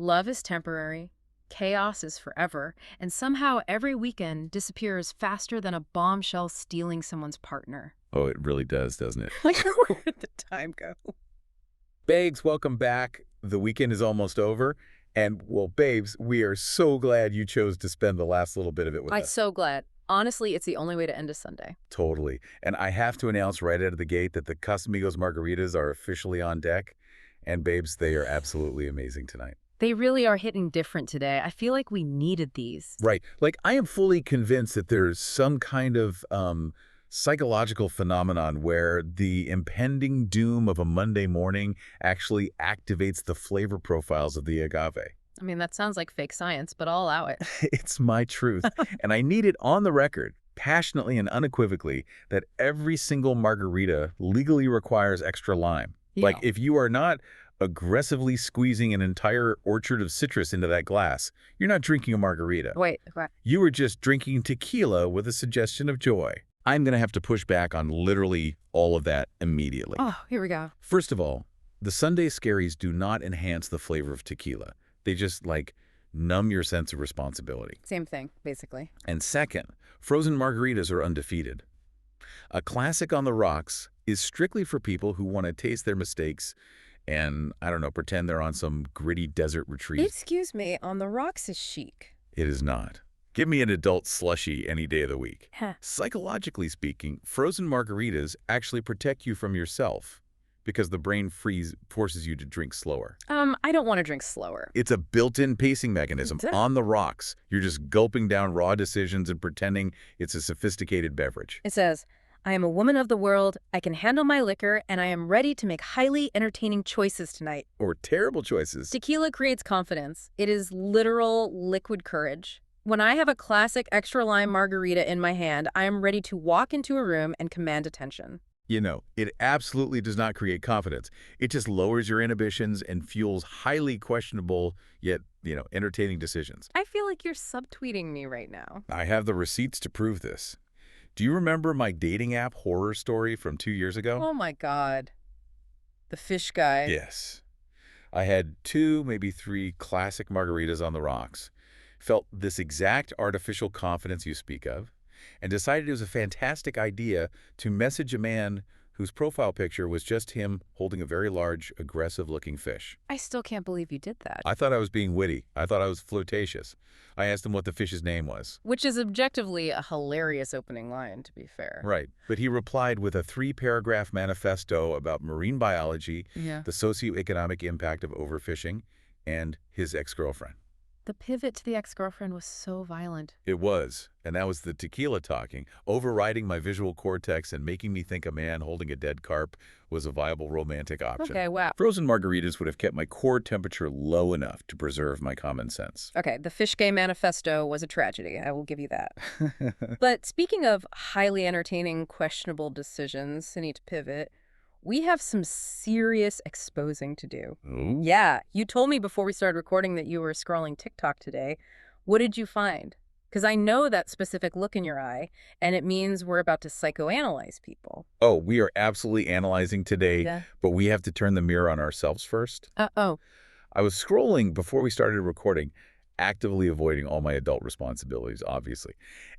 Love is temporary, chaos is forever, and somehow every weekend disappears faster than a bombshell stealing someone's partner. Oh, it really does, doesn't it? Like, where did the time go? Babes, welcome back. The weekend is almost over. And, well, babes, we are so glad you chose to spend the last little bit of it with I'm us. so glad. Honestly, it's the only way to end a Sunday. Totally. And I have to announce right out of the gate that the Casamigos margaritas are officially on deck. And, babes, they are absolutely amazing tonight. They really are hitting different today. I feel like we needed these. Right. Like, I am fully convinced that there's some kind of psychological phenomenon where the impending doom of a Monday morning actually activates the flavor profiles of the agave. I mean, that sounds like fake science, but I'll allow it. It's my truth. And I need it on the record, passionately and unequivocally, that every single margarita legally requires extra lime. Yeah. Like, if you are not aggressively squeezing an entire orchard of citrus into that glass, you're not drinking a margarita. Wait, what? You are just drinking tequila with a suggestion of joy. I'm going to have to push back on literally all of that immediately. Oh, here we go. First of all, the Sunday scaries do not enhance the flavor of tequila. They just, like, numb your sense of responsibility. Same thing, basically. And second, frozen margaritas are undefeated. A classic on the rocks is strictly for people who want to taste their mistakes and, I don't know, pretend they're on some gritty desert retreat. Excuse me, on the rocks is chic. It is not. Give me an adult slushie any day of the week. Huh. Psychologically speaking, frozen margaritas actually protect you from yourself because the brain forces you to drink slower. I don't want to drink slower. It's a built-in pacing mechanism. Duh. On the rocks, you're just gulping down raw decisions and pretending it's a sophisticated beverage. It says, I am a woman of the world, I can handle my liquor, and I am ready to make highly entertaining choices tonight. Or terrible choices. Tequila creates confidence. It is literal liquid courage. When I have a classic extra lime margarita in my hand, I am ready to walk into a room and command attention. You know, it absolutely does not create confidence. It just lowers your inhibitions and fuels highly questionable, yet, entertaining decisions. I feel like you're subtweeting me right now. I have the receipts to prove this. Do you remember my dating app horror story from 2 years ago? Oh my God. The fish guy. Yes. I had 2, maybe 3 classic margaritas on the rocks, felt this exact artificial confidence you speak of, and decided it was a fantastic idea to message a man whose profile picture was just him holding a very large, aggressive-looking fish. I still can't believe you did that. I thought I was being witty. I thought I was flirtatious. I asked him what the fish's name was. Which is objectively a hilarious opening line, to be fair. Right. But he replied with a 3-paragraph manifesto about marine biology, Yeah. the socioeconomic impact of overfishing, and his ex-girlfriend. The pivot to the ex-girlfriend was so violent. It was, and that was the tequila talking, overriding my visual cortex and making me think a man holding a dead carp was a viable romantic option. Okay, wow. Frozen margaritas would have kept my core temperature low enough to preserve my common sense. Okay, the fish gay manifesto was a tragedy. I will give you that. But speaking of highly entertaining, questionable decisions, I need to pivot. We have some serious exposing to do. Ooh. Yeah, you told me before we started recording that you were scrolling TikTok today. What did you find? Because I know that specific look in your eye, and it means we're about to psychoanalyze people. Oh, we are absolutely analyzing today, Yeah. but we have to turn the mirror on ourselves first. Oh. I was scrolling before we started recording, actively avoiding all my adult responsibilities, obviously.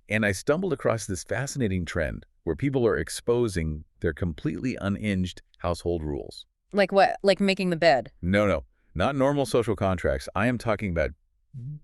And I stumbled across this fascinating trend where people are exposing their completely unhinged household rules. Like what? Like making the bed? No, not normal social contracts. I am talking about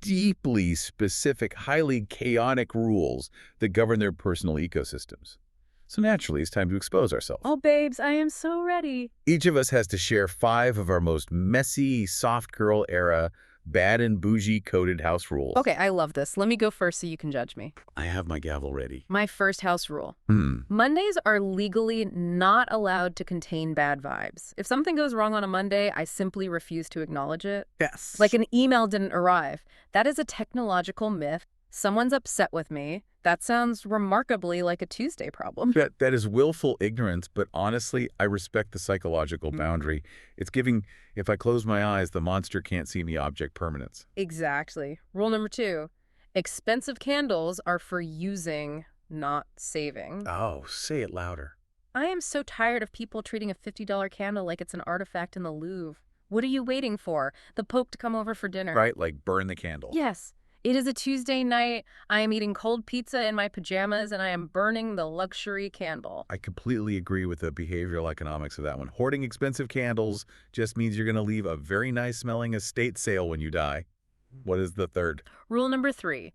deeply specific, highly chaotic rules that govern their personal ecosystems. So naturally, it's time to expose ourselves. Oh, babes, I am so ready. Each of us has to share 5 of our most messy, soft girl era, bad and bougie coded house rules. Okay, I love this. Let me go first so you can judge me. I have my gavel ready. My first house rule. Hmm. Mondays are legally not allowed to contain bad vibes. If something goes wrong on a Monday, I simply refuse to acknowledge it. Yes. Like an email didn't arrive. That is a technological myth. Someone's upset with me. That sounds remarkably like a Tuesday problem. That is willful ignorance, but honestly, I respect the psychological boundary. It's giving, if I close my eyes, the monster can't see me object permanence. Exactly. Rule number 2, expensive candles are for using, not saving. Oh, say it louder. I am so tired of people treating a $50 candle like it's an artifact in the Louvre. What are you waiting for? The Pope to come over for dinner? Right? Like burn the candle. Yes. It is a Tuesday night. I am eating cold pizza in my pajamas, and I am burning the luxury candle. I completely agree with the behavioral economics of that one. Hoarding expensive candles just means you're going to leave a very nice smelling estate sale when you die. What is the third? Rule number 3.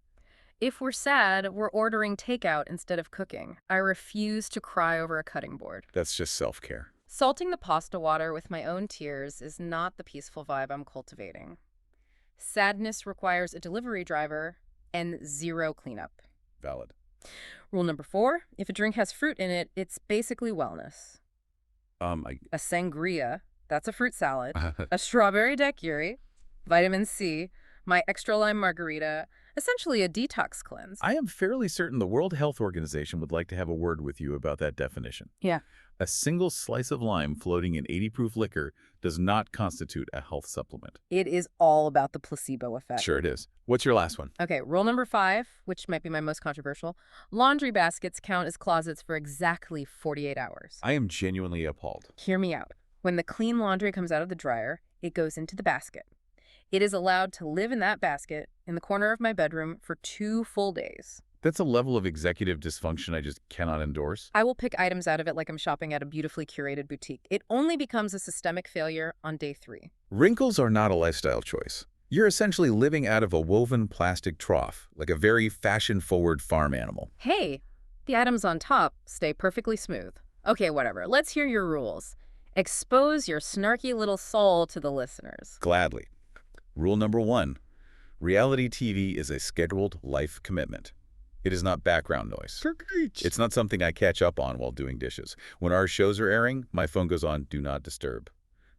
If we're sad, we're ordering takeout instead of cooking. I refuse to cry over a cutting board. That's just self-care. Salting the pasta water with my own tears is not the peaceful vibe I'm cultivating. Sadness requires a delivery driver and 0 cleanup. Valid. Rule number 4, if a drink has fruit in it, it's basically wellness. I A sangria, that's a fruit salad. A strawberry daiquiri, vitamin C, my extra lime margarita, essentially a detox cleanse. I am fairly certain the World Health Organization would like to have a word with you about that definition. Yeah. A single slice of lime floating in 80-proof liquor does not constitute a health supplement. It is all about the placebo effect. Sure it is. What's your last one? Okay, rule number 5, which might be my most controversial. Laundry baskets count as closets for exactly 48 hours. I am genuinely appalled. Hear me out. When the clean laundry comes out of the dryer, it goes into the basket. It is allowed to live in that basket in the corner of my bedroom for 2 full days. That's a level of executive dysfunction I just cannot endorse. I will pick items out of it like I'm shopping at a beautifully curated boutique. It only becomes a systemic failure on day 3. Wrinkles are not a lifestyle choice. You're essentially living out of a woven plastic trough, like a very fashion-forward farm animal. Hey, the items on top stay perfectly smooth. Okay, whatever. Let's hear your rules. Expose your snarky little soul to the listeners. Gladly. Rule number 1. Reality TV is a scheduled life commitment. It is not background noise. It's not something I catch up on while doing dishes. When our shows are airing, my phone goes on Do Not Disturb.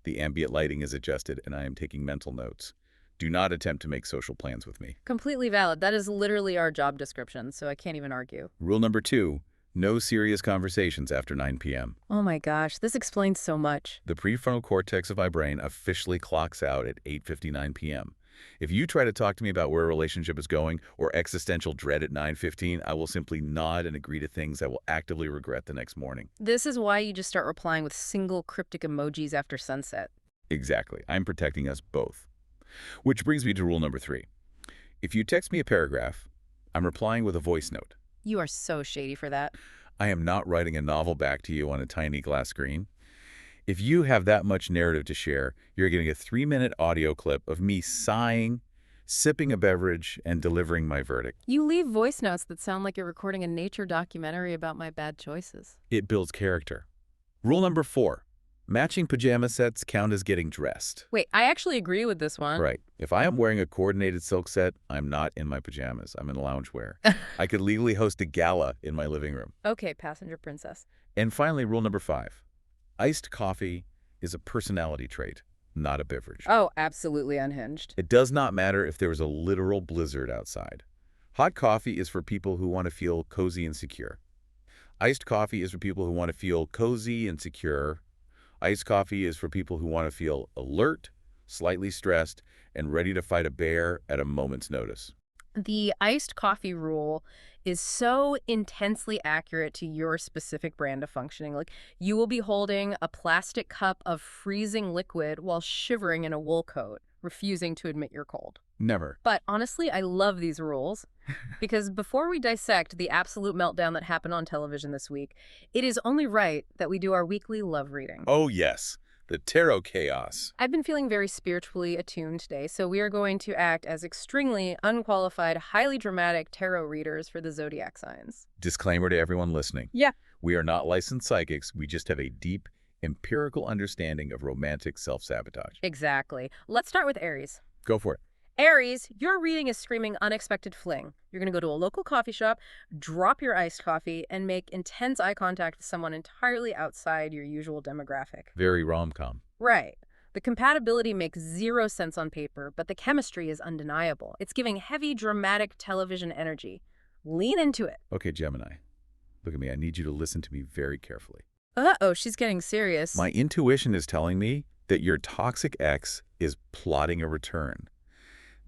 The ambient lighting is adjusted, and I am taking mental notes. Do not attempt to make social plans with me. Completely valid. That is literally our job description, so I can't even argue. Rule number 2. No serious conversations after 9 p.m. Oh my gosh, this explains so much. The prefrontal cortex of my brain officially clocks out at 8:59 p.m. If you try to talk to me about where a relationship is going or existential dread at 9:15, I will simply nod and agree to things I will actively regret the next morning. This is why you just start replying with single cryptic emojis after sunset. Exactly. I'm protecting us both. Which brings me to rule number 3. If you text me a paragraph, I'm replying with a voice note. You are so shady for that. I am not writing a novel back to you on a tiny glass screen. If you have that much narrative to share, you're getting a 3-minute audio clip of me sighing, sipping a beverage, and delivering my verdict. You leave voice notes that sound like you're recording a nature documentary about my bad choices. It builds character. Rule number 4. Matching pajama sets count as getting dressed. Wait, I actually agree with this one. Right. If I am wearing a coordinated silk set, I'm not in my pajamas. I'm in loungewear. I could legally host a gala in my living room. Okay, passenger princess. And finally, rule number 5. Iced coffee is a personality trait, not a beverage. Oh, absolutely unhinged. It does not matter if there is a literal blizzard outside. Hot coffee is for people who want to feel cozy and secure. Iced coffee is for people who want to feel cozy and secure. Iced coffee is for people who want to feel alert, slightly stressed, and ready to fight a bear at a moment's notice. The iced coffee rule is so intensely accurate to your specific brand of functioning. Like, you will be holding a plastic cup of freezing liquid while shivering in a wool coat, refusing to admit you're cold. Never. But honestly, I love these rules because before we dissect the absolute meltdown that happened on television this week, it is only right that we do our weekly love reading. Oh, yes. The tarot chaos. I've been feeling very spiritually attuned today, so we are going to act as extremely unqualified, highly dramatic tarot readers for the zodiac signs. Disclaimer to everyone listening. Yeah. We are not licensed psychics. We just have a deep, empirical understanding of romantic self-sabotage. Exactly. Let's start with Aries. Go for it. Aries, your reading is screaming unexpected fling. You're going to go to a local coffee shop, drop your iced coffee, and make intense eye contact with someone entirely outside your usual demographic. Very rom-com. Right. The compatibility makes 0 sense on paper, but the chemistry is undeniable. It's giving heavy, dramatic television energy. Lean into it. Okay, Gemini. Look at me. I need you to listen to me very carefully. Uh-oh, she's getting serious. My intuition is telling me that your toxic ex is plotting a return.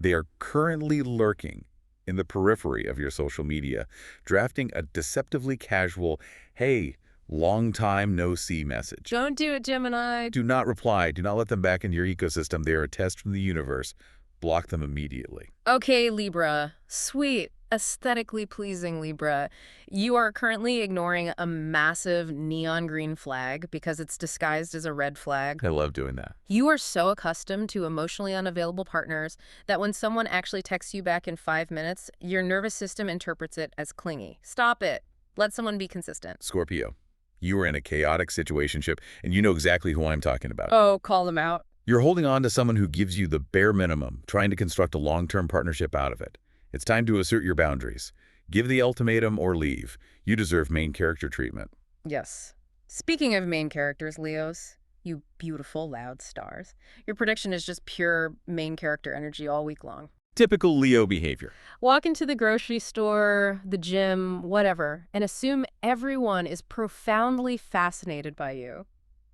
They are currently lurking in the periphery of your social media, drafting a deceptively casual, hey, Long time no see message. Don't do it, Gemini. Do not reply. Do not let them back into your ecosystem. They are a test from the universe. Block them immediately. Okay, Libra. Sweet, aesthetically pleasing Libra. You are currently ignoring a massive neon green flag because it's disguised as a red flag. I love doing that. You are so accustomed to emotionally unavailable partners that when someone actually texts you back in 5 minutes, your nervous system interprets it as clingy. Stop it. Let someone be consistent. Scorpio, you are in a chaotic situationship, and you know exactly who I'm talking about. Oh, call them out. You're holding on to someone who gives you the bare minimum, trying to construct a long-term partnership out of it. It's time to assert your boundaries. Give the ultimatum or leave. You deserve main character treatment. Yes. Speaking of main characters, Leos, you beautiful, loud stars, your prediction is just pure main character energy all week long. Typical Leo behavior. Walk into the grocery store, the gym, whatever, and assume everyone is profoundly fascinated by you.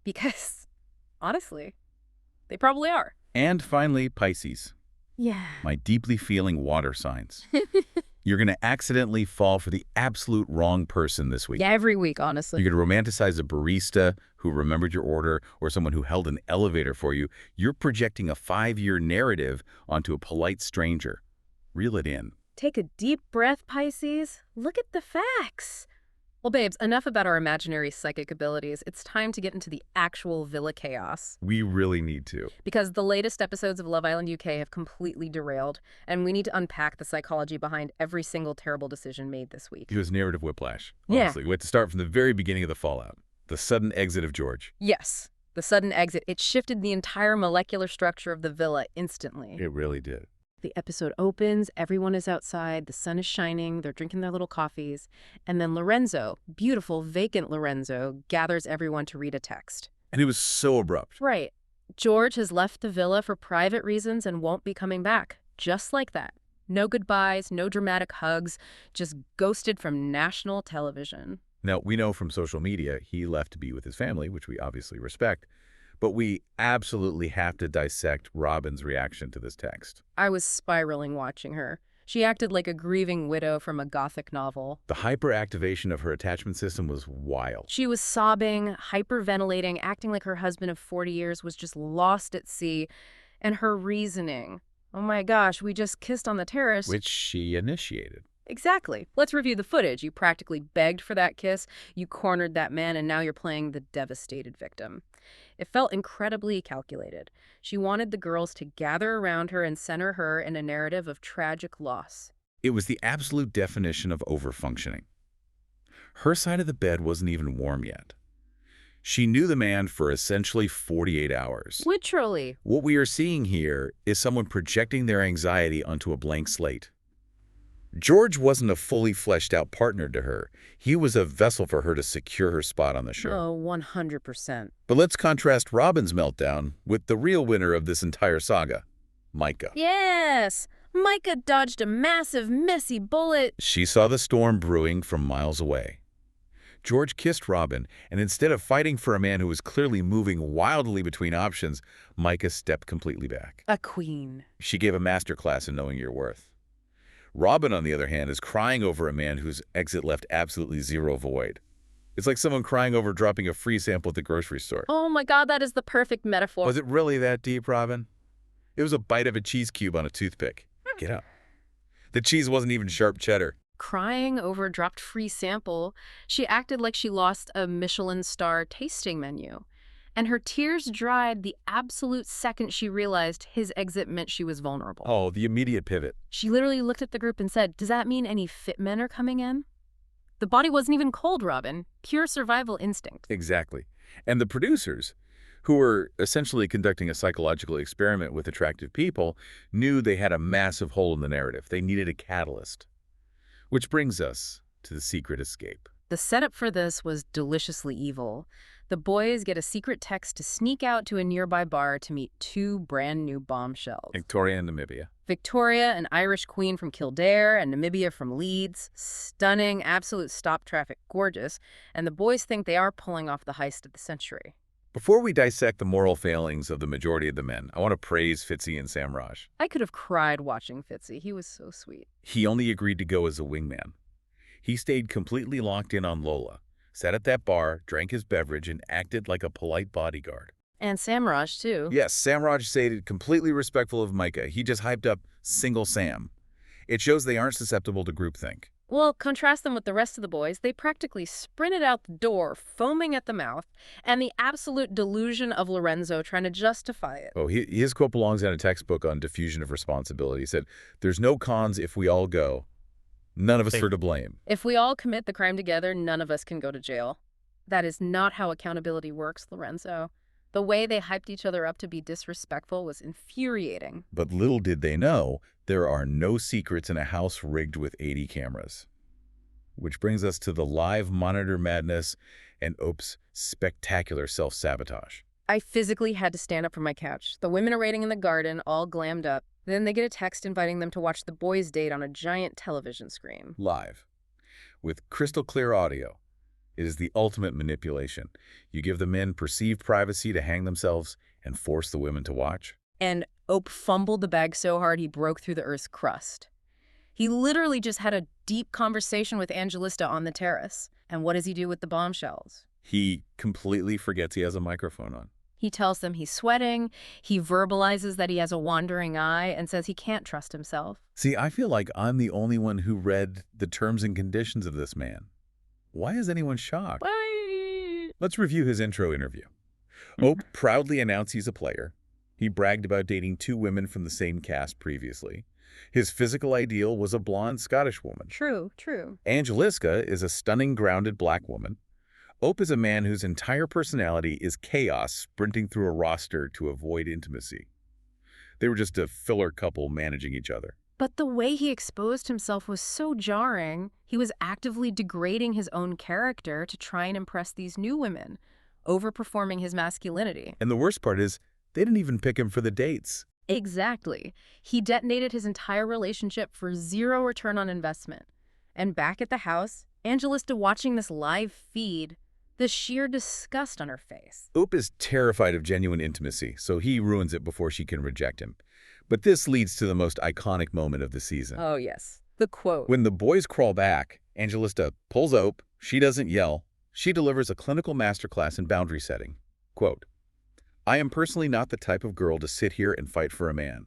Because, honestly, they probably are. And finally, Pisces. Yeah. My deeply feeling water signs. You're going to accidentally fall for the absolute wrong person this week. Yeah, every week, honestly. You're going to romanticize a barista who remembered your order or someone who held an elevator for you. You're projecting a 5-year narrative onto a polite stranger. Reel it in. Take a deep breath, Pisces. Look at the facts. Well, babes, enough about our imaginary psychic abilities. It's time to get into the actual villa chaos. We really need to. Because the latest episodes of Love Island UK have completely derailed, and we need to unpack the psychology behind every single terrible decision made this week. It was narrative whiplash, Yeah. honestly. We had to start from the very beginning of the fallout. The sudden exit of George. Yes, the sudden exit. It shifted the entire molecular structure of the villa instantly. It really did. The episode opens, everyone is outside, the sun is shining, they're drinking their little coffees, and then Lorenzo, beautiful, vacant Lorenzo, gathers everyone to read a text. And it was so abrupt. Right. George has left the villa for private reasons and won't be coming back. Just like that. No goodbyes, no dramatic hugs, just ghosted from national television. Now, we know from social media he left to be with his family, which we obviously respect, but we absolutely have to dissect Robin's reaction to this text. I was spiraling watching her. She acted like a grieving widow from a gothic novel. The hyperactivation of her attachment system was wild. She was sobbing, hyperventilating, acting like her husband of 40 years was just lost at sea. And her reasoning. Oh my gosh, we just kissed on the terrace. Which she initiated. Exactly. Let's review the footage. You practically begged for that kiss, you cornered that man, and now you're playing the devastated victim. It felt incredibly calculated. She wanted the girls to gather around her and center her in a narrative of tragic loss. It was the absolute definition of overfunctioning. Her side of the bed wasn't even warm yet. She knew the man for essentially 48 hours. Literally. What we are seeing here is someone projecting their anxiety onto a blank slate. George wasn't a fully fleshed out partner to her. He was a vessel for her to secure her spot on the show. Oh, 100%. But let's contrast Robin's meltdown with the real winner of this entire saga, Micah. Yes! Micah dodged a massive, messy bullet. She saw the storm brewing from miles away. George kissed Robin, and instead of fighting for a man who was clearly moving wildly between options, Micah stepped completely back. A queen. She gave a masterclass in knowing your worth. Robin, on the other hand, is crying over a man whose exit left absolutely zero void. It's like someone crying over dropping a free sample at the grocery store. Oh my God, that is the perfect metaphor. Was it really that deep, Robin? It was a bite of a cheese cube on a toothpick. Get up. The cheese wasn't even sharp cheddar. Crying over a dropped free sample, she acted like she lost a Michelin star tasting menu. And her tears dried the absolute second she realized his exit meant she was vulnerable. Oh, the immediate pivot. She literally looked at the group and said, "Does that mean any fit men are coming in?" The body wasn't even cold, Robin. Pure survival instinct. Exactly. And the producers, who were essentially conducting a psychological experiment with attractive people, knew they had a massive hole in the narrative. They needed a catalyst. Which brings us to the secret escape. The setup for this was deliciously evil. The boys get a secret text to sneak out to a nearby bar to meet two brand new bombshells. Victoria and Namibia. Victoria, an Irish queen from Kildare, and Namibia from Leeds. Stunning, absolute stop traffic gorgeous. And the boys think they are pulling off the heist of the century. Before we dissect the moral failings of the majority of the men, I want to praise Fitzy and Samraj. I could have cried watching Fitzy. He was so sweet. He only agreed to go as a wingman. He stayed completely locked in on Lola, sat at that bar, drank his beverage, and acted like a polite bodyguard. And Samraj, too. Yes, Samraj stated completely respectful of Micah. He just hyped up single Sam. It shows they aren't susceptible to groupthink. Well, contrast them with the rest of the boys. They practically sprinted out the door, foaming at the mouth, and the absolute delusion of Lorenzo trying to justify it. Oh, his quote belongs in a textbook on diffusion of responsibility. He said, "There's no cons if we all go. None of us are to blame." If we all commit the crime together, none of us can go to jail. That is not how accountability works, Lorenzo. The way they hyped each other up to be disrespectful was infuriating. But little did they know, there are no secrets in a house rigged with 80 cameras. Which brings us to the live monitor madness and Ope's spectacular self-sabotage. I physically had to stand up from my couch. The women are waiting in the garden, all glammed up. Then they get a text inviting them to watch the boys' date on a giant television screen. Live. With crystal clear audio. It is the ultimate manipulation. You give the men perceived privacy to hang themselves and force the women to watch. And Ope fumbled the bag so hard he broke through the Earth's crust. He literally just had a deep conversation with Angelista on the terrace. And what does he do with the bombshells? He completely forgets he has a microphone on. He tells them he's sweating, he verbalizes that he has a wandering eye, and says he can't trust himself. See, I feel like I'm the only one who read the terms and conditions of this man. Why is anyone shocked? Why? Let's review his intro interview. Ope proudly announced he's a player. He bragged about dating 2 women from the same cast previously. His physical ideal was a blonde Scottish woman. True. Angeliska is a stunning, grounded black woman. Ope is a man whose entire personality is chaos sprinting through a roster to avoid intimacy. They were just a filler couple managing each other. But the way he exposed himself was so jarring. He was actively degrading his own character to try and impress these new women, overperforming his masculinity. And the worst part is, they didn't even pick him for the dates. Exactly. He detonated his entire relationship for zero return on investment. And back at the house, Angelista watching this live feed, the sheer disgust on her face. Ope is terrified of genuine intimacy, so he ruins it before she can reject him. But this leads to the most iconic moment of the season. Oh, yes. The quote. When the boys crawl back, Angelista pulls Ope. She doesn't yell. She delivers a clinical masterclass in boundary setting. Quote, "I am personally not the type of girl to sit here and fight for a man.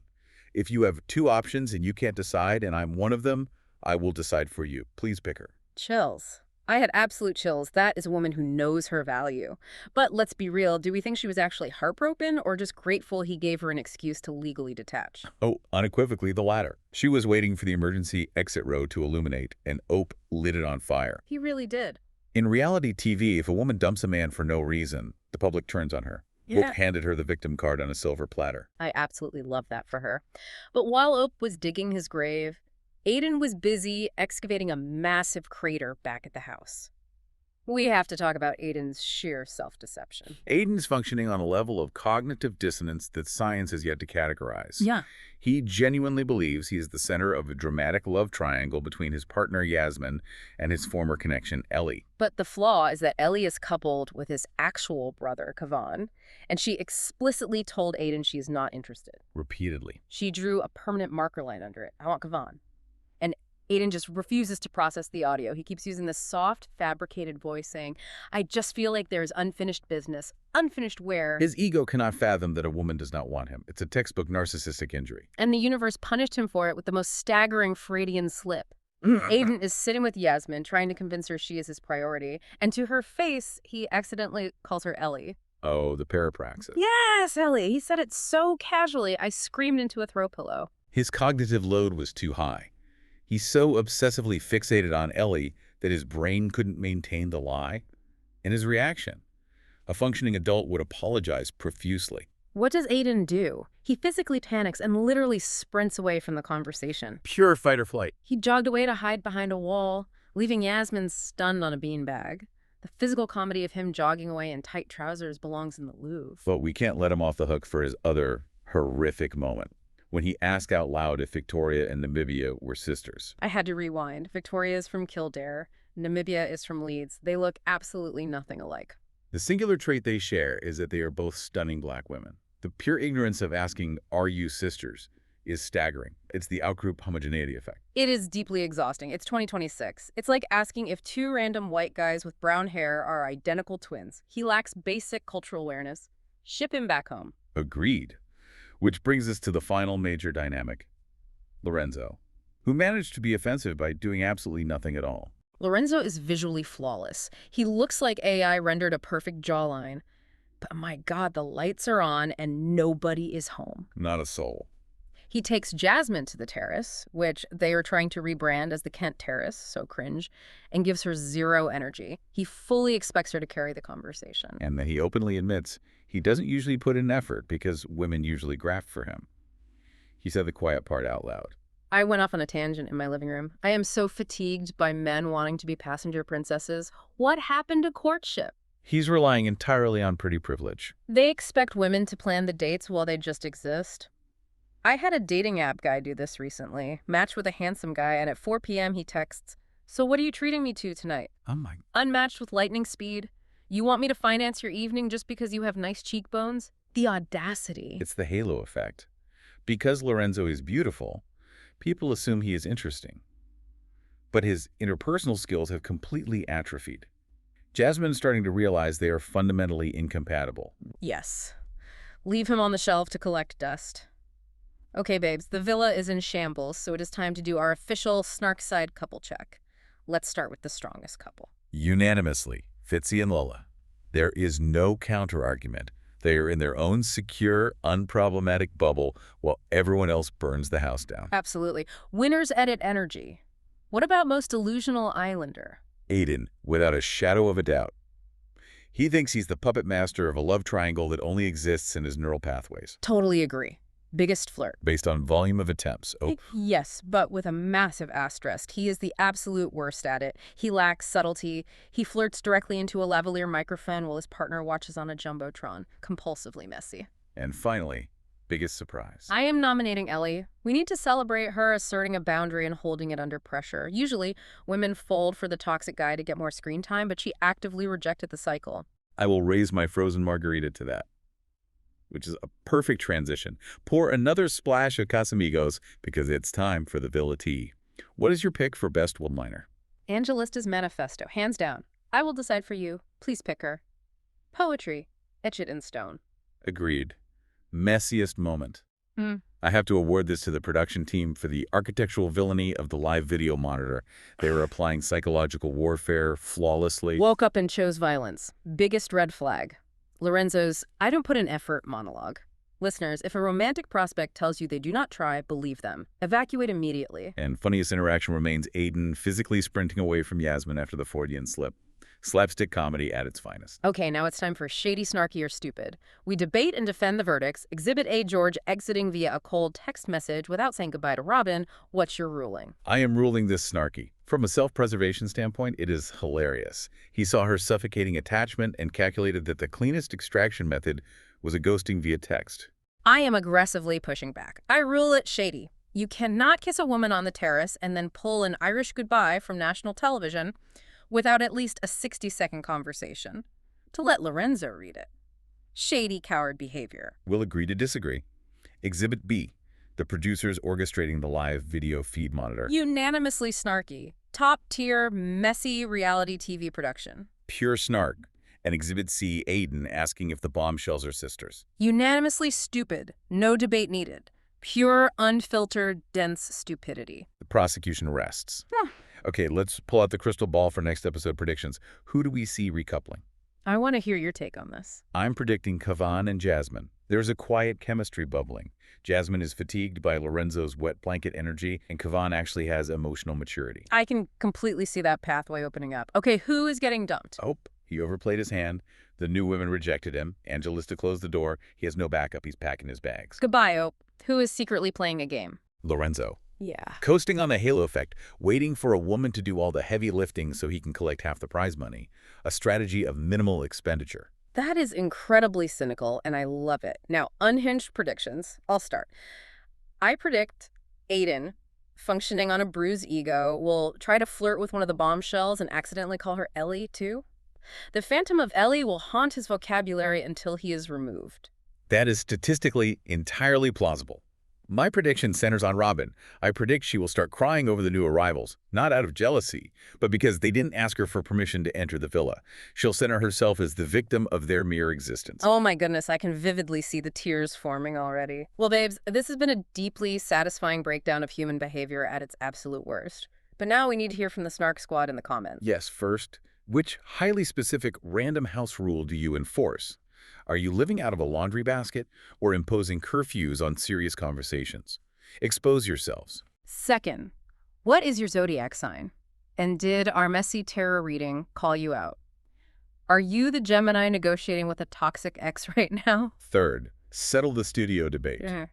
If you have 2 options and you can't decide and I'm one of them, I will decide for you. Please pick her." Chills. I had absolute chills. That is a woman who knows her value. But let's be real, do we think she was actually heartbroken or just grateful he gave her an excuse to legally detach? Oh, unequivocally the latter. She was waiting for the emergency exit road to illuminate, and Ope lit it on fire. He really did. In reality TV, if a woman dumps a man for no reason, the public turns on her. Yeah. Ope handed her the victim card on a silver platter. I absolutely love that for her. But while Ope was digging his grave, Aiden was busy excavating a massive crater back at the house. We have to talk about Aiden's sheer self-deception. Aiden's functioning on a level of cognitive dissonance that science has yet to categorize. Yeah. He genuinely believes he is the center of a dramatic love triangle between his partner Yasmin and his former connection Ellie. But the flaw is that Ellie is coupled with his actual brother, Kavan, and she explicitly told Aiden she is not interested. Repeatedly. She drew a permanent marker line under it. I want Kavan. And Aiden just refuses to process the audio. He keeps using this soft, fabricated voice saying, "I just feel like there's unfinished business. Unfinished where?" His ego cannot fathom that a woman does not want him. It's a textbook narcissistic injury. And the universe punished him for it with the most staggering Freudian slip. Aiden is sitting with Yasmin, trying to convince her she is his priority. And to her face, he accidentally calls her Ellie. Oh, the parapraxis. Yes, Ellie. He said it so casually, I screamed into a throw pillow. His cognitive load was too high. He's so obsessively fixated on Ellie that his brain couldn't maintain the lie. And his reaction? A functioning adult would apologize profusely. What does Aiden do? He physically panics and literally sprints away from the conversation. Pure fight or flight. He jogged away to hide behind a wall, leaving Yasmin stunned on a beanbag. The physical comedy of him jogging away in tight trousers belongs in the Louvre. But we can't let him off the hook for his other horrific moment, when he asked out loud if Victoria and Namibia were sisters. I had to rewind. Victoria is from Kildare. Namibia is from Leeds. They look absolutely nothing alike. The singular trait they share is that they are both stunning black women. The pure ignorance of asking, "Are you sisters?" is staggering. It's the outgroup homogeneity effect. It is deeply exhausting. It's 2026. It's like asking if two random white guys with brown hair are identical twins. He lacks basic cultural awareness. Ship him back home. Agreed. Which brings us to the final major dynamic, Lorenzo, who managed to be offensive by doing absolutely nothing at all. Lorenzo is visually flawless. He looks like AI rendered a perfect jawline. But my God, the lights are on and nobody is home. Not a soul. He takes Jasmine to the terrace, which they are trying to rebrand as the Kent Terrace, so cringe, and gives her zero energy. He fully expects her to carry the conversation. And that he openly admits he doesn't usually put in effort because women usually graft for him. He said the quiet part out loud. I went off on a tangent in my living room. I am so fatigued by men wanting to be passenger princesses. What happened to courtship? He's relying entirely on pretty privilege. They expect women to plan the dates while they just exist. I had a dating app guy do this recently. Matched with a handsome guy, and at 4 p.m. he texts, "So what are you treating me to tonight?" Oh my... Unmatched with lightning speed. You want me to finance your evening just because you have nice cheekbones? The audacity. It's the halo effect. Because Lorenzo is beautiful, people assume he is interesting. But his interpersonal skills have completely atrophied. Jasmine's starting to realize they are fundamentally incompatible. Yes. Leave him on the shelf to collect dust. Okay, babes, the villa is in shambles, so it is time to do our official Snark side couple check. Let's start with the strongest couple. Unanimously, Fitzy and Lola. There is no counter-argument. They are in their own secure, unproblematic bubble while everyone else burns the house down. Absolutely. Winners edit energy. What about most delusional islander? Aiden, without a shadow of a doubt. He thinks he's the puppet master of a love triangle that only exists in his neural pathways. Totally agree. Biggest flirt. Based on volume of attempts. Oh. Yes, but with a massive asterisk. He is the absolute worst at it. He lacks subtlety. He flirts directly into a lavalier microphone while his partner watches on a jumbotron. Compulsively messy. And finally, biggest surprise. I am nominating Ellie. We need to celebrate her asserting a boundary and holding it under pressure. Usually, women fold for the toxic guy to get more screen time, but she actively rejected the cycle. I will raise my frozen margarita to that, which is a perfect transition. Pour another splash of Casamigos because it's time for the Villa tea. What is your pick for best one-liner? Angelista's manifesto, hands down. I will decide for you. Please pick her. Poetry. Etch it in stone. Agreed. Messiest moment. I have to award this to the production team for the architectural villainy of the live video monitor. They were applying psychological warfare flawlessly. Woke up and chose violence. Biggest red flag. Lorenzo's "I don't put in effort" monologue. Listeners, if a romantic prospect tells you they do not try, believe them. Evacuate immediately. And funniest interaction remains Aiden physically sprinting away from Yasmin after the Freudian slip. Slapstick comedy at its finest. Okay, now it's time for shady, snarky, or stupid. We debate and defend the verdicts. Exhibit A, George exiting via a cold text message without saying goodbye to Robin. What's your ruling? I am ruling this snarky. From a self-preservation standpoint, it is hilarious. He saw her suffocating attachment and calculated that the cleanest extraction method was a ghosting via text. I am aggressively pushing back. I rule it shady. You cannot kiss a woman on the terrace and then pull an Irish goodbye from national television without at least a 60-second conversation. To let Lorenzo read it. Shady coward behavior. We'll agree to disagree. Exhibit B. The producers orchestrating the live video feed monitor. Unanimously snarky. Top-tier, messy reality TV production. Pure snark. And Exhibit C, Aiden asking if the bombshells are sisters. Unanimously stupid. No debate needed. Pure, unfiltered, dense stupidity. The prosecution rests. Okay, let's pull out the crystal ball for next episode predictions. Who do we see recoupling? I want to hear your take on this. I'm predicting Kavan and Jasmine. There's a quiet chemistry bubbling. Jasmine is fatigued by Lorenzo's wet blanket energy, and Kavan actually has emotional maturity. I can completely see that pathway opening up. Okay, who is getting dumped? Oh, he overplayed his hand. The new women rejected him. Angelista closed the door. He has no backup. He's packing his bags. Goodbye, Ope. Who is secretly playing a game? Lorenzo. Yeah. Coasting on the halo effect, waiting for a woman to do all the heavy lifting so he can collect half the prize money. A strategy of minimal expenditure. That is incredibly cynical, and I love it. Now, unhinged predictions. I'll start. I predict Aiden, functioning on a bruised ego, will try to flirt with one of the bombshells and accidentally call her Ellie, too. The phantom of Ellie will haunt his vocabulary until he is removed. That is statistically entirely plausible. My prediction centers on Robin. I predict she will start crying over the new arrivals, not out of jealousy, but because they didn't ask her for permission to enter the villa. She'll center herself as the victim of their mere existence. Oh my goodness, I can vividly see the tears forming already. Well, babes, this has been a deeply satisfying breakdown of human behavior at its absolute worst. But now we need to hear from the Snark Squad in the comments. Yes, first, which highly specific random house rule do you enforce? Are you living out of a laundry basket or imposing curfews on serious conversations? Expose yourselves. Second, what is your zodiac sign? And did our messy tarot reading call you out? Are you the Gemini negotiating with a toxic ex right now? Third, settle the studio debate. Yeah.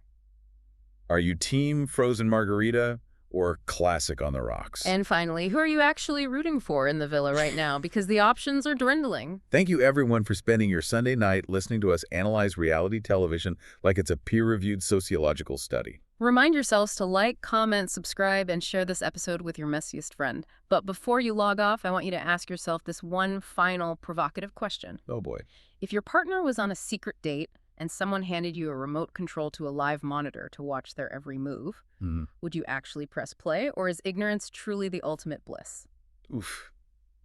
Are you team frozen margarita or classic on the rocks? And finally, who are you actually rooting for in the villa right now? Because the options are dwindling. Thank you, everyone, for spending your Sunday night listening to us analyze reality television like it's a peer-reviewed sociological study. Remind yourselves to like, comment, subscribe, and share this episode with your messiest friend. But before you log off, I want you to ask yourself this one final provocative question. Oh, boy. If your partner was on a secret date and someone handed you a remote control to a live monitor to watch their every move, would you actually press play, or is ignorance truly the ultimate bliss? Oof.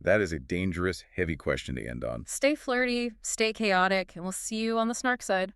That is a dangerous, heavy question to end on. Stay flirty, stay chaotic, and we'll see you on the Snark side.